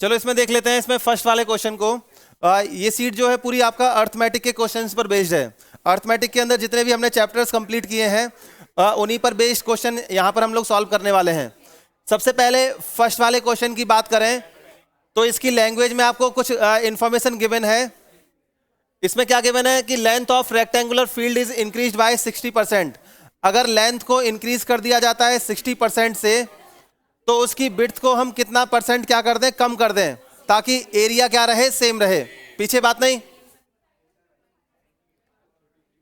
चलो इसमें देख लेते हैं, इसमें फर्स्ट वाले क्वेश्चन को। ये सीट जो है पूरी आपका अर्थमेटिक के क्वेश्चंस पर बेस्ड है। अर्थमेटिक के अंदर जितने भी हमने चैप्टर्स कंप्लीट किए हैं उन्हीं पर बेस्ड क्वेश्चन यहाँ पर हम लोग सॉल्व करने वाले हैं। सबसे पहले फर्स्ट वाले क्वेश्चन की बात करें तो इसकी लैंग्वेज में आपको कुछ इंफॉर्मेशन गिवन है। इसमें क्या गिवन है कि length of rectangular field is increased by 60%। अगर लेंथ को इंक्रीज कर दिया जाता है 60% से तो उसकी विड्थ को हम कितना परसेंट क्या कर दें, कम कर दें, ताकि एरिया क्या रहे, सेम रहे। पीछे बात नहीं,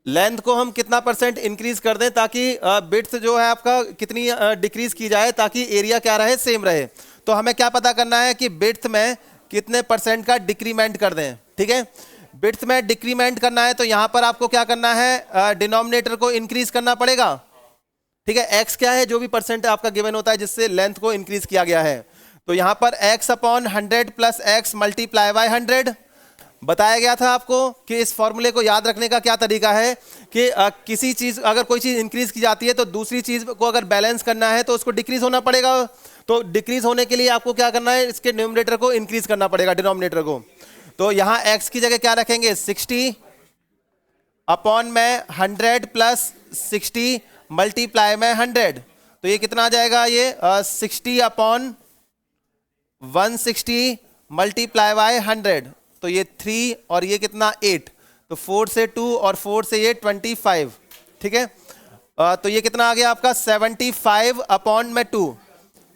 लेंथ को हम कितना परसेंट इंक्रीज कर दें ताकि विड्थ जो है आपका कितनी डिक्रीज की जाए ताकि एरिया क्या रहे, सेम रहे। तो हमें क्या पता करना है कि विड्थ में कितने परसेंट का डिक्रीमेंट कर दें। ठीक है, विड्थ में डिक्रीमेंट करना है तो यहां पर आपको क्या करना है, डिनोमिनेटर को इंक्रीज करना पड़ेगा। ठीक है, x क्या है, जो भी परसेंट आपका गिवन होता है जिससे लेंथ को इंक्रीज किया गया है। तो यहां पर x upon 100 plus x multiply by 100 बताया गया था आपको कि इस फॉर्मूले को याद रखने का क्या तरीका है कि किसी चीज, अगर कोई चीज इंक्रीज की जाती है तो दूसरी चीज को अगर बैलेंस करना है तो उसको डिक्रीज होना पड़ेगा। तो डिक्रीज होने के लिए आपको क्या करना है, इसके न्यूमरेटर को इंक्रीज करना पड़ेगा, डिनोमिनेटर को। तो यहां x की जगह क्या रखेंगे, 60 अपॉन में 100 प्लस 60 मल्टीप्लाई में 100। तो ये कितना आ जाएगा, ये 60 अपॉन 160 मल्टीप्लाई बाय 100। तो ये 3 और ये कितना 8, तो 4 से 2 और 4 से ये 25। ठीक है, तो ये कितना आ गया आपका 75 अपॉन में 2।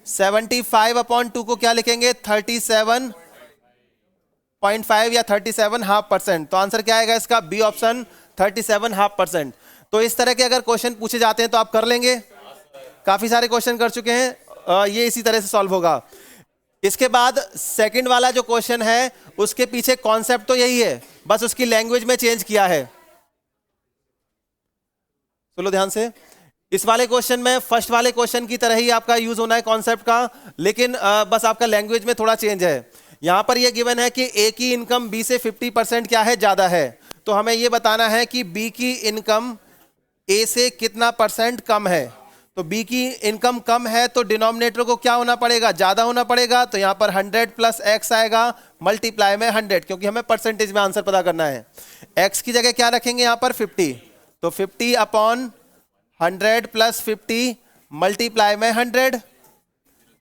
75 अपॉन 2 को क्या लिखेंगे, 37.5 या 37.5%। तो आंसर क्या आएगा इसका, बी ऑप्शन 37.5%। तो इस तरह के अगर क्वेश्चन पूछे जाते हैं तो आप कर लेंगे, काफी सारे क्वेश्चन कर चुके हैं, ये इसी तरह से सॉल्व होगा। इसके बाद सेकंड वाला जो क्वेश्चन है उसके पीछे कॉन्सेप्ट तो यही है, बस उसकी लैंग्वेज में चेंज किया है। चलो ध्यान से, इस वाले क्वेश्चन में फर्स्ट वाले क्वेश्चन की तरह ही आपका यूज होना है कॉन्सेप्ट का, लेकिन बस आपका लैंग्वेज में थोड़ा चेंज है। यहां पर यह गिवन है कि ए की इनकम बी से 50% क्या है, ज्यादा है। तो हमें यह बताना है कि बी की इनकम ए से कितना परसेंट कम है। तो बी की इनकम कम है तो डिनोमिनेटर को क्या होना पड़ेगा, ज्यादा होना पड़ेगा। तो यहां पर 100 प्लस एक्स आएगा मल्टीप्लाई में 100, क्योंकि हमें परसेंटेज में आंसर पता करना है। एक्स की जगह क्या रखेंगे यहां पर 50, तो 50 अपॉन 100 प्लस 50 मल्टीप्लाई में 100।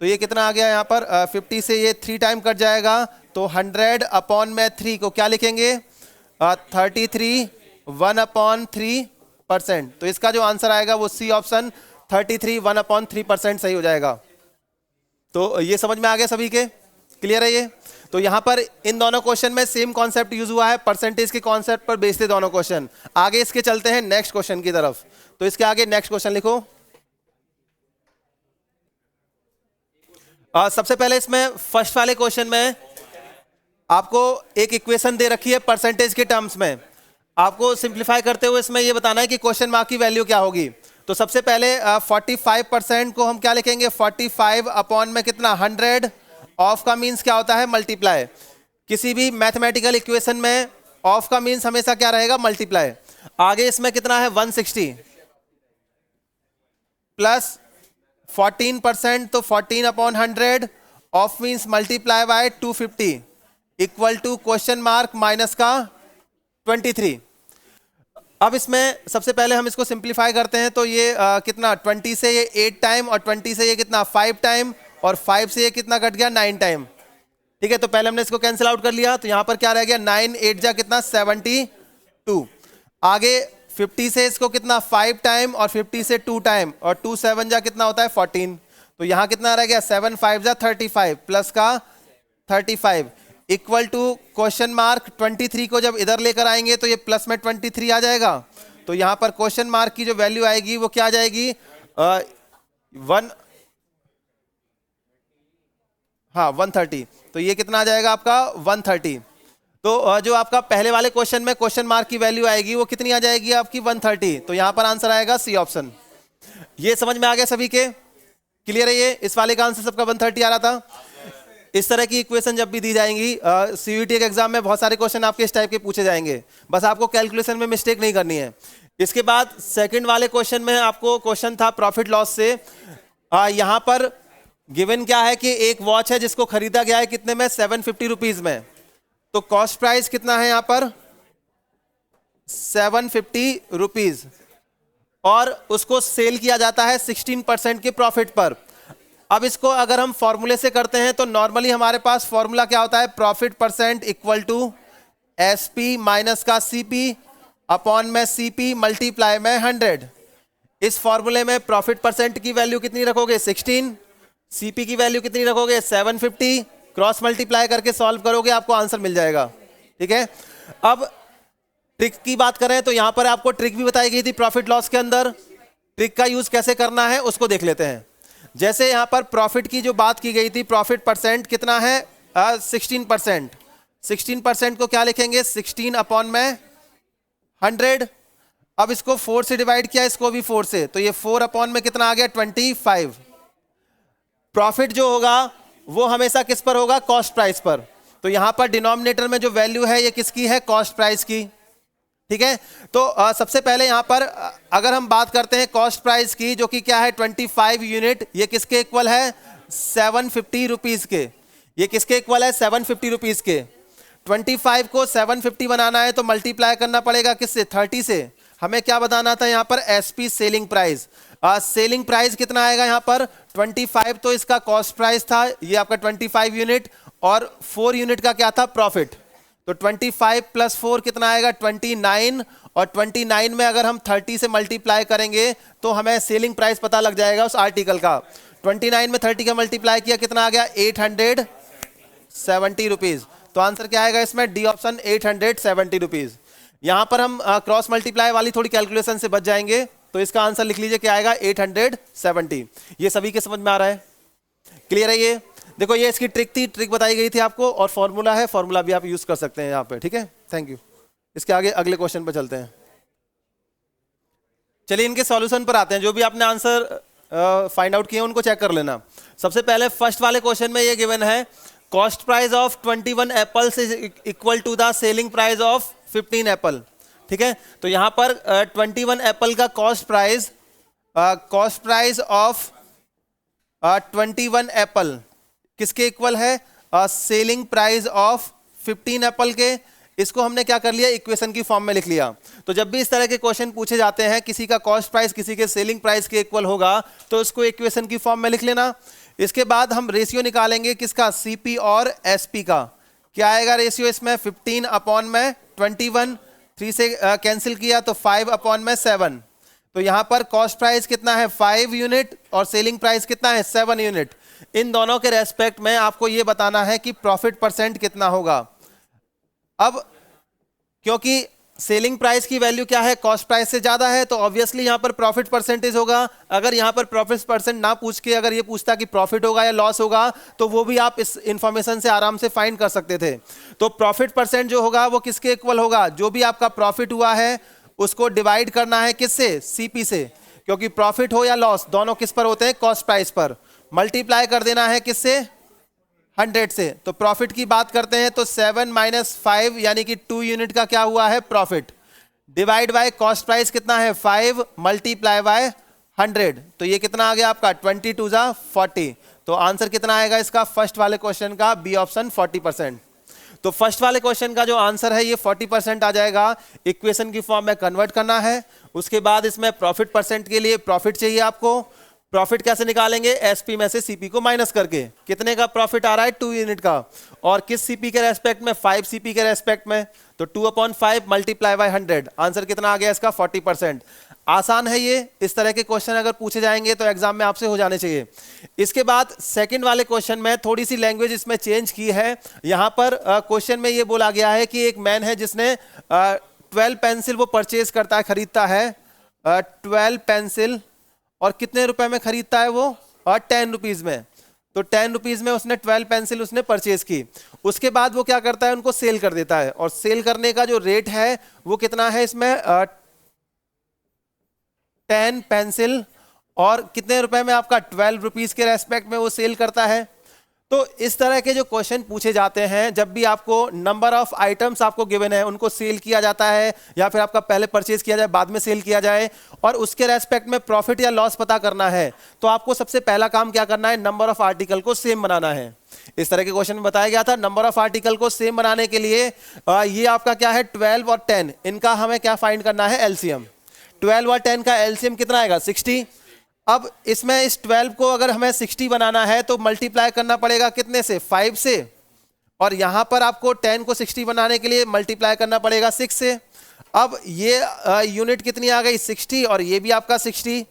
तो ये कितना आ गया यहाँ पर, 50 से ये 3 टाइम कट जाएगा, तो 100 अपॉन में 3 को क्या लिखेंगे, 33 1 अपॉन 3%। तो इसका जो आंसर आएगा वो सी ऑप्शन 33 1 अपॉन 3% सही हो जाएगा। तो ये समझ में आ गया सभी के, क्लियर है ये। तो यहाँ पर इन दोनों क्वेश्चन में सेम कॉन्सेप्ट यूज हुआ है, परसेंटेज के कॉन्सेप्ट पर बेस्ड थे दोनों क्वेश्चन। आगे इसके चलते हैं नेक्स्ट क्वेश्चन की तरफ। तो इसके आगे नेक्स्ट क्वेश्चन लिखो। सबसे पहले इसमें फर्स्ट वाले क्वेश्चन में आपको एक इक्वेशन दे रखी है परसेंटेज के टर्म्स में। आपको सिंप्लीफाई करते हुए इसमें यह बताना है कि क्वेश्चन मार्क की वैल्यू क्या होगी। तो सबसे पहले 45% को हम क्या लिखेंगे, 45 अपॉन में कितना 100। ऑफ का मीन्स क्या होता है, मल्टीप्लाई। किसी भी मैथमेटिकल इक्वेशन में ऑफ का मीन्स हमेशा क्या रहेगा, मल्टीप्लाई। आगे इसमें कितना है 160 प्लस 14%, तो 14 upon 100 of means multiply by 250 equal to question mark minus का 23। अब इसमें सबसे पहले हम इसको सिंप्लीफाई करते हैं। तो ये कितना 20 से ये 8 टाइम और 20 से ये कितना 5 टाइम और 5 से ये कितना कट गया 9 टाइम। ठीक है, तो पहले हमने इसको कैंसिल आउट कर लिया, तो यहां पर क्या रह गया 9 8 जा कितना 72। आगे 50 से इसको कितना 5 टाइम और 50 से 2 टाइम और 2 7 जा कितना होता है 14। तो यहां कितना रह गया 7 5 जा 35 प्लस का 35 इक्वल टू क्वेश्चन मार्क 23 को जब इधर लेकर आएंगे तो ये प्लस में 23 आ जाएगा। तो यहां पर क्वेश्चन मार्क की जो वैल्यू आएगी वो क्या आ जाएगी, 130। तो ये कितना आ जाएगा आपका 130। तो जो आपका पहले वाले क्वेश्चन में क्वेश्चन मार्क की वैल्यू आएगी वो कितनी आ जाएगी आपकी 130। तो यहां पर आंसर आएगा सी ऑप्शन। ये समझ में आ गया सभी के, क्लियर है ये। इस वाले का आंसर सबका 130 आ रहा था। इस तरह की इक्वेशन जब भी दी जाएंगी सीयूईटी के एग्जाम में बहुत सारे क्वेश्चन आपके इस टाइप के पूछे जाएंगे, बस आपको कैलकुलेशन में मिस्टेक नहीं करनी है। इसके बाद सेकंड वाले क्वेश्चन में आपको क्वेश्चन था प्रॉफिट लॉस से। यहां पर गिवन क्या है कि एक वॉच है जिसको खरीदा गया है कितने में, 750 रुपीज में। तो कॉस्ट प्राइस कितना है यहां पर, 750 रुपीज, और उसको सेल किया जाता है 16% के प्रॉफिट पर। अब इसको अगर हम फॉर्मूले से करते हैं तो नॉर्मली हमारे पास फॉर्मूला क्या होता है, profit percent equal to SP minus का सीपी अपॉन में सीपी मल्टीप्लाई में 100। इस फॉर्मूले में प्रॉफिट परसेंट की वैल्यू कितनी रखोगे, 16, सीपी की वैल्यू कितनी रखोगे, 750, क्रॉस मल्टीप्लाई करके सॉल्व करोगे आपको आंसर मिल जाएगा। ठीक है, अब ट्रिक की बात करें तो यहां पर आपको ट्रिक भी बताई गई थी प्रॉफिट लॉस के अंदर। ट्रिक का यूज कैसे करना है उसको देख लेते हैं। जैसे यहां पर प्रॉफिट की जो बात की गई थी, प्रॉफिट परसेंट कितना है, 16%। 16% को क्या लिखेंगे, 16 अपॉन में 100। अब इसको 4 से डिवाइड किया, इसको भी 4 से, तो ये 4 अपॉन में कितना आ गया, 25। प्रॉफिट जो होगा वो हमेशा किस पर होगा, कॉस्ट प्राइस पर। तो यहां पर डिनोमिनेटर में जो वैल्यू है ये किसकी है, कॉस्ट प्राइस की। ठीक है, तो सबसे पहले यहां पर अगर हम बात करते हैं कॉस्ट प्राइस की, जो कि क्या है 25 यूनिट, ये किसके इक्वल है, 750 रुपीज के। ये किसके इक्वल है, 750 रुपीज के। 25 को 750 बनाना है तो मल्टीप्लाई करना पड़ेगा किससे, 30 से। हमें क्या बताना था यहाँ पर, SP selling price. Selling price कितना आएगा यहाँ पर, 25 तो इसका कॉस्ट प्राइस था, ये आपका 25 यूनिट, और 4 यूनिट का क्या था, प्रॉफिट। तो 25 प्लस 4 कितना आएगा, 29, और 29 में अगर हम 30 से मल्टीप्लाई करेंगे तो हमें सेलिंग प्राइस पता लग जाएगा उस आर्टिकल का। 29 में 30 का मल्टीप्लाई किया कितना आ गया, 870 रुपीज। तो आंसर क्या आएगा इसमें, डी ऑप्शन, 870 रुपीज। यहां पर हम क्रॉस मल्टीप्लाई वाली थोड़ी कैलकुलेशन से बच जाएंगे, तो इसका आंसर लिख लीजिए क्या आएगा, 870। ये सभी के समझ में आ रहा है, क्लियर है ये। देखो ये इसकी ट्रिक थी, ट्रिक बताई गई थी आपको, और फॉर्मूला है, फॉर्मूला भी आप यूज कर सकते हैं यहाँ पे। ठीक है, थैंक यू। इसके आगे अगले क्वेश्चन पे चलते हैं। चलिए इनके सॉल्यूशन पर आते हैं। जो भी आपने आंसर फाइंड आउट किए उनको चेक कर लेना। सबसे पहले फर्स्ट वाले क्वेश्चन में ये गिवन है, cost price of 21 apples is equal to the selling price of 15 apple. ठीक है, तो यहां पर 21 एप्पल का कॉस्ट प्राइस ऑफ 21 एप्पल किसके इक्वल है, सेलिंग प्राइस ऑफ 15 एप्पल के। इसको हमने क्या कर लिया, इक्वेशन की फॉर्म में लिख लिया। तो जब भी इस तरह के क्वेश्चन पूछे जाते हैं, किसी का कॉस्ट प्राइस किसी के सेलिंग प्राइस के इक्वल होगा, तो इसको इक्वेशन की फॉर्म में लिख लेना। इसके बाद हम रेशियो निकालेंगे किसका, सीपी और एसपी का। क्या आएगा रेशियो इसमें, 15 अपॉन में 21, 3 से कैंसिल किया तो 5 अपॉन में 7। तो यहां पर कॉस्ट प्राइस कितना है, 5 यूनिट, और सेलिंग प्राइस कितना है, 7 यूनिट। इन दोनों के रेस्पेक्ट में आपको यह बताना है कि प्रॉफिट परसेंट कितना होगा। अब क्योंकि सेलिंग प्राइस की वैल्यू क्या है, कॉस्ट प्राइस से ज्यादा है, तो ऑब्वियसली यहां पर प्रॉफिट परसेंटेज होगा। अगर यहां पर प्रॉफिट परसेंट ना पूछ के अगर ये पूछता कि प्रॉफिट होगा या लॉस होगा, तो वो भी आप इस इंफॉर्मेशन से आराम से फाइंड कर सकते थे। तो प्रॉफिट परसेंट जो होगा वो किसके इक्वल होगा, जो भी आपका प्रॉफिट हुआ है उसको डिवाइड करना है किससे, सीपी से। क्योंकि प्रॉफिट हो या लॉस दोनों किस पर होते हैं, कॉस्ट प्राइस पर। मल्टीप्लाई कर देना है किससे, 100 से। तो प्रॉफिट की बात करते हैं तो 7 माइनस 5 यानी कि 2 यूनिट का क्या हुआ है, profit, divide by cost price कितना है, 5 मल्टीप्लाई बाय 100। तो ये कितना आ गया आपका, 20 टू जा 40। तो आंसर कितना आएगा इसका, फर्स्ट वाले क्वेश्चन का, बी ऑप्शन, 40%। तो फर्स्ट वाले क्वेश्चन का जो आंसर है ये 40% आ जाएगा। इक्वेशन की फॉर्म में कन्वर्ट करना है। उसके बाद इसमें प्रॉफिट परसेंट के लिए प्रॉफिट चाहिए आपको। प्रॉफिट कैसे निकालेंगे, एसपी में से सीपी को माइनस करके। कितने का प्रॉफिट आ रहा है, 2 यूनिट का, और किस सीपी के रेस्पेक्ट में, 5 सीपी के रेस्पेक्ट में। तो 2/5 मल्टीप्लाई बाय 100, आंसर कितना आ गया इसका, 40%। आसान है ये, इस तरह के क्वेश्चन अगर पूछे जाएंगे तो एग्जाम में आपसे हो जाने चाहिए। इसके बाद सेकंड वाले क्वेश्चन में थोड़ी सी लैंग्वेज इसमें चेंज की है। यहां पर क्वेश्चन में ये बोला गया है कि एक मैन है जिसने 12 पेंसिल वो परचेज करता है, खरीदता है 12 पेंसिल, और कितने रुपए में खरीदता है वो, और 10 रुपीज में। तो 10 रुपीज में उसने 12 पेंसिल उसने परचेज की। उसके बाद वो क्या करता है, उनको सेल कर देता है। और सेल करने का जो रेट है वो कितना है इसमें, 10 पेंसिल, और कितने रुपए में आपका, 12 रुपीज के रेस्पेक्ट में वो सेल करता है। तो इस तरह के जो क्वेश्चन पूछे जाते हैं जब भी आपको नंबर ऑफ आइटम्स आपको गिवन है, उनको सेल किया जाता है या फिर आपका पहले परचेज किया जाए बाद में सेल किया जाए, और उसके रेस्पेक्ट में प्रॉफिट या लॉस पता करना है, तो आपको सबसे पहला काम क्या करना है, नंबर ऑफ आर्टिकल को सेम बनाना है। इस तरह के क्वेश्चन में बताया गया था नंबर ऑफ आर्टिकल को सेम बनाने के लिए ये आपका क्या है 12 और 10, इनका हमें क्या फाइंड करना है, एलसीएम। 12 और 10 का एलसीएम कितना आएगा, 60। अब इसमें इस 12 को अगर हमें 60 बनाना है तो मल्टीप्लाई करना पड़ेगा कितने से, 5 से, और यहां पर आपको 10 को 60 बनाने के लिए मल्टीप्लाई करना पड़ेगा 6 से। अब ये यूनिट कितनी आ गई, 60, और ये भी आपका 60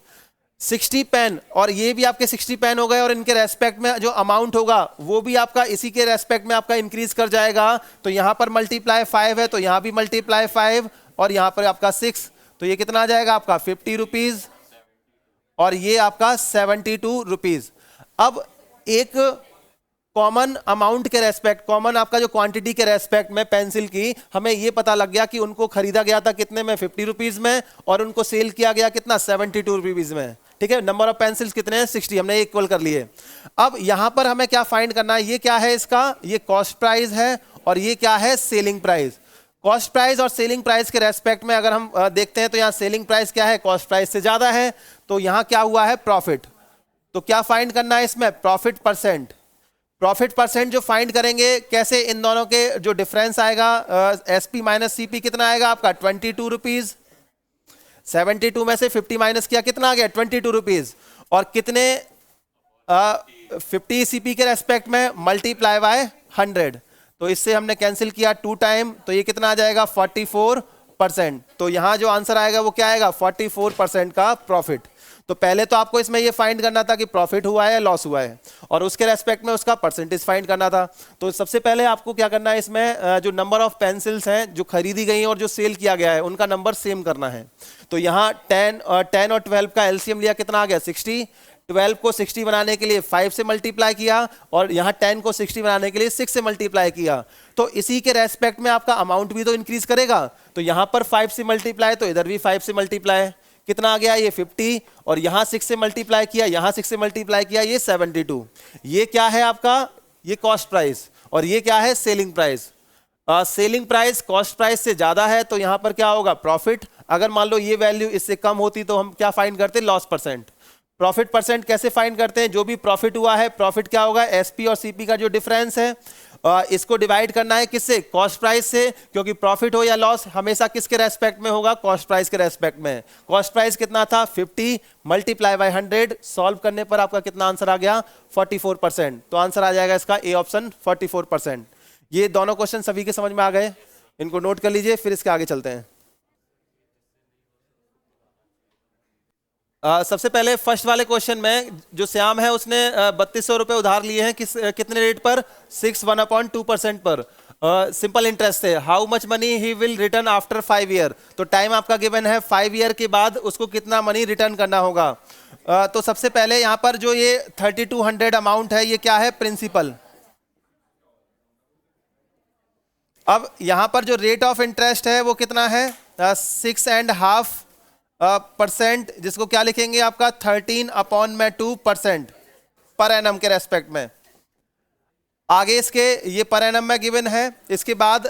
पेन, और ये भी आपके 60 पेन हो गए, और इनके रेस्पेक्ट में जो अमाउंट होगा वो भी आपका इसी के रेस्पेक्ट में आपका इंक्रीज कर जाएगा। तो यहां पर मल्टीप्लाई 5 है तो यहां भी मल्टीप्लाई 5, और यहां पर आपका 6, तो ये कितना आ जाएगा आपका 50 रुपीज, और ये आपका 72 रुपीज। अब एक कॉमन अमाउंट के रेस्पेक्ट, कॉमन आपका जो क्वांटिटी के रेस्पेक्ट में पेंसिल की हमें ये पता लग गया कि उनको खरीदा गया था कितने में, 50 रुपीज में, और उनको सेल किया गया कितना, 72 रुपीज में। ठीक है, नंबर ऑफ पेंसिल्स कितने हैं, 60, हमने इक्वल कर लिए। अब यहां पर हमें क्या फाइंड करना है, ये क्या है इसका, ये कॉस्ट प्राइस है, और ये क्या है, सेलिंग प्राइस। कॉस्ट प्राइस और सेलिंग प्राइस के रेस्पेक्ट में अगर हम देखते हैं तो यहाँ सेलिंग प्राइस क्या है, कॉस्ट प्राइस से ज्यादा है, तो यहाँ क्या हुआ है, प्रॉफिट। तो क्या फाइंड करना है इसमें, प्रॉफिट परसेंट। प्रॉफिट परसेंट जो फाइंड करेंगे कैसे, इन दोनों के जो डिफरेंस आएगा एसपी माइनस सीपी कितना आएगा आपका, 22 रुपीज। 72 में से 50 माइनस किया कितना आ गया, 22 रुपीज, और कितने 50 सीपी के रेस्पेक्ट में मल्टीप्लाई बाय 100, तो इससे हमने कैंसिल किया 2 टाइम, तो ये कितना आ जाएगा 44%। तो यहां जो आंसर आएगा वो क्या आएगा, 44% का प्रॉफिट। तो पहले तो आपको इसमें ये फाइंड करना था कि प्रॉफिट हुआ है या लॉस हुआ है, और उसके रेस्पेक्ट में उसका परसेंटेज फाइंड करना था। तो सबसे पहले आपको क्या करना है, इसमें जो नंबर ऑफ पेंसिल्स हैं जो खरीदी गई हैं और जो सेल किया गया है उनका नंबर सेम करना है। तो यहाँ 10 और 12 का एलसीएम लिया, कितना आ गया 60। 12 को 60 बनाने के लिए 5 से मल्टीप्लाई किया, और यहाँ 10 को 60 बनाने के लिए 6 से मल्टीप्लाई किया। तो इसी के रेस्पेक्ट में आपका अमाउंट भी तो इंक्रीज करेगा, तो यहाँ पर 5 से मल्टीप्लाई, तो इधर भी 5 से मल्टीप्लाई, कितना आ गया ये 50, और यहाँ 6 से मल्टीप्लाई किया, यहाँ 6 से मल्टीप्लाई किया, ये 72। ये क्या है आपका, ये कॉस्ट प्राइस, और ये क्या है, selling price. Selling price cost price से ज्यादा है तो यहाँ पर क्या होगा, प्रॉफिट। अगर मान लो ये वैल्यू इससे कम होती तो हम क्या फाइंड करते, लॉस परसेंट। प्रॉफिट परसेंट कैसे फाइंड करते हैं, जो भी प्रॉफिट हुआ है, प्रॉफिट क्या होगा, एसपी और सीपी का जो डिफरेंस है इसको डिवाइड करना है किससे, कॉस्ट प्राइस से, क्योंकि प्रॉफिट हो या लॉस हमेशा किसके रेस्पेक्ट में होगा, कॉस्ट प्राइस के रेस्पेक्ट में। कॉस्ट प्राइस कितना था 50 मल्टीप्लाई बाय 100, सॉल्व करने पर आपका कितना आंसर आ गया 44%। तो आंसर आ जाएगा इसका ए ऑप्शन 44%। ये दोनों क्वेश्चन सभी के समझ में आ गए, इनको नोट कर लीजिए, फिर इसके आगे चलते हैं। सबसे पहले फर्स्ट वाले क्वेश्चन में जो श्याम है उसने 3200 रुपए उधार लिए हैं, कितने रेट पर, 61/2% पर, सिंपल इंटरेस्ट है। How much money he will return after 5 year, तो टाइम आपका गिवन है 5 ईयर के बाद उसको कितना मनी रिटर्न करना होगा। तो सबसे पहले यहाँ पर जो ये 3200 अमाउंट है ये क्या है, प्रिंसिपल। अब यहाँ पर जो रेट ऑफ इंटरेस्ट है वो कितना है 6.5%, जिसको क्या लिखेंगे आपका 13/2% पर एनम के रेस्पेक्ट में। आगे इसके ये पर एनम में गिवन है। इसके बाद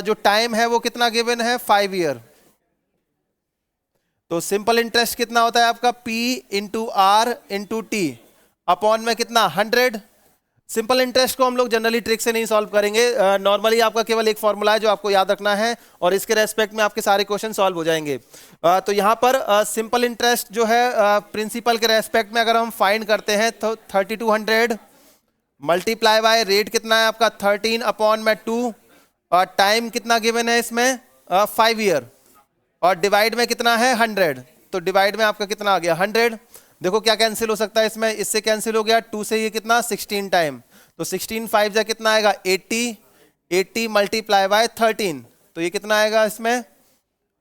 जो टाइम है वो कितना गिवन है 5 ईयर। तो सिंपल इंटरेस्ट कितना होता है आपका P into R into T upon में कितना 100। सिंपल इंटरेस्ट को हम लोग जनरली ट्रिक से नहीं सॉल्व करेंगे, नॉर्मली आपका केवल एक फॉर्मूला है जो आपको याद रखना है और इसके रेस्पेक्ट में आपके सारे क्वेश्चन सॉल्व हो जाएंगे। तो यहाँ पर सिंपल इंटरेस्ट जो है प्रिंसिपल के रेस्पेक्ट में अगर हम फाइंड करते हैं तो 3200 मल्टीप्लाई बाय रेट कितना है आपका 13/2 और टाइम कितना गिवन है इसमें 5 ईयर और डिवाइड में कितना है 100। तो डिवाइड में आपका कितना आ गया 100। देखो क्या कैंसिल हो सकता है इसमें, इससे कैंसिल हो गया 2 से ये कितना 16 टाइम, तो 16 5 जा कितना आएगा 80 मल्टीप्लाई बाय 13 तो ये कितना आएगा इसमें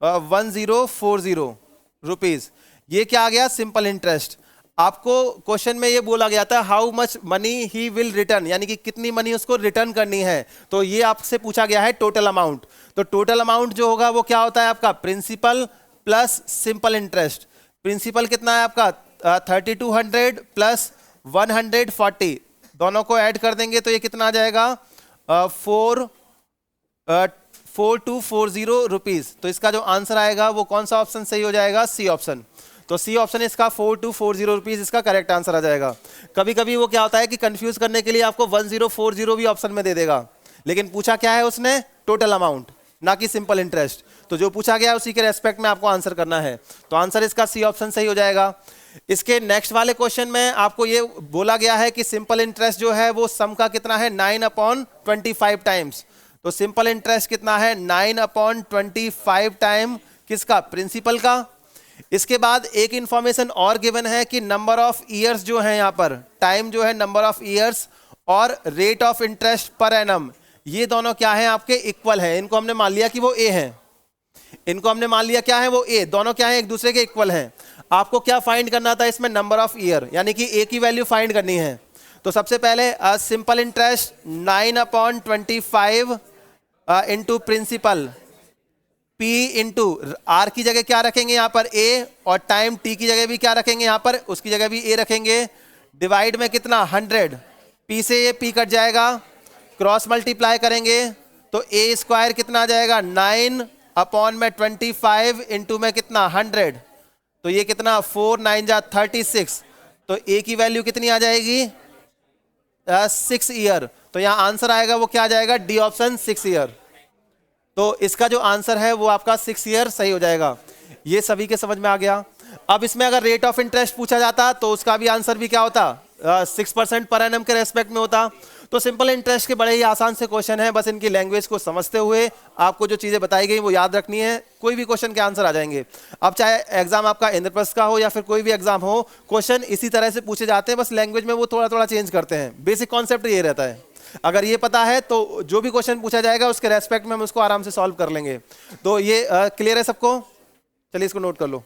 1040 रुपीज। ये क्या आ गया सिंपल इंटरेस्ट। आपको क्वेश्चन में ये बोला गया था how much money he will return, यानी कि कितनी मनी उसको रिटर्न करनी है, तो ये आपसे पूछा गया है टोटल अमाउंट। तो टोटल अमाउंट जो होगा वो क्या होता है आपका प्रिंसिपल प्लस सिंपल प्रिंसिपल कितना है आपका 3200 प्लस 140 दोनों को ऐड कर देंगे तो ये कितना आ जाएगा 4240 रुपीज। तो इसका जो आंसर आएगा वो कौन सा ऑप्शन सही हो जाएगा, सी ऑप्शन। तो सी ऑप्शन इसका 4240 रुपीज इसका करेक्ट आंसर आ जाएगा। कभी कभी वो क्या होता है कि कंफ्यूज करने के लिए आपको 1040 भी ऑप्शन में दे देगा, लेकिन पूछा क्या है उसने, टोटल अमाउंट, ना कि सिंपल इंटरेस्ट। तो जो पूछा गया उसी के रेस्पेक्ट में आपको आंसर करना है। तो आंसर इसका सी ऑप्शन सही हो जाएगा। इसके नेक्स्ट वाले क्वेश्चन में आपको ये बोला गया है कि सिंपल इंटरेस्ट जो है वो सम का कितना है 9/25 टाइम्स। तो सिंपल इंटरेस्ट कितना है 9/25 टाइम किसका, प्रिंसिपल का। इसके बाद एक इंफॉर्मेशन और गिवन है कि नंबर ऑफ ईयर्स जो है यहाँ पर, टाइम जो है नंबर ऑफ ईयर्स और rate of interest per annum, ये दोनों क्या है आपके इक्वल है। इनको हमने मान लिया कि वो ए है, इनको हमने मान लिया क्या है वो ए, दोनों क्या है एक दूसरे के इक्वल हैं। आपको क्या फाइंड करना था इसमें, नंबर ऑफ ईयर, यानी कि ए की वैल्यू फाइंड करनी है। तो सबसे पहले simple interest 9/25 into principal, P into R की जगह क्या रखेंगे यहाँ पर A, और टाइम T की जगह भी क्या रखेंगे यहाँ पर, उसकी जगह भी A रखेंगे। डिवाइड में कितना 100, P से ये P कट जाएगा, क्रॉस मल्टीप्लाई करेंगे तो A स्क्वायर कितना आ जाएगा 9/25 इंटू में कितना 100, तो ये कितना 4 9 जा 36। तो A की वैल्यू कितनी आ जाएगी 6 ईयर। तो यहाँ आंसर आएगा वो क्या आ जाएगा, डी ऑप्शन 6 ईयर। तो इसका जो आंसर है वो आपका 6 ईयर सही हो जाएगा। ये सभी के समझ में आ गया। अब इसमें अगर रेट ऑफ इंटरेस्ट पूछा जाता तो उसका भी आंसर भी क्या होता, 6% पर एनम के रेस्पेक्ट में होता। तो सिंपल इंटरेस्ट के बड़े ही आसान से क्वेश्चन है, बस इनकी लैंग्वेज को समझते हुए आपको जो चीजें बताई गई वो याद रखनी है, कोई भी क्वेश्चन के आंसर आ जाएंगे। अब चाहे एग्जाम आपका इंद्रप्रस्थ का हो या फिर कोई भी एग्जाम हो, क्वेश्चन इसी तरह से पूछे जाते हैं, बस लैंग्वेज में वो थोड़ा थोड़ा चेंज करते हैं। बेसिक कॉन्सेप्ट ये रहता है। अगर ये पता है तो जो भी क्वेश्चन पूछा जाएगा उसके रेस्पेक्ट में हम उसको आराम से सॉल्व कर लेंगे। तो ये क्लियर है सबको, चलिए इसको नोट कर लो।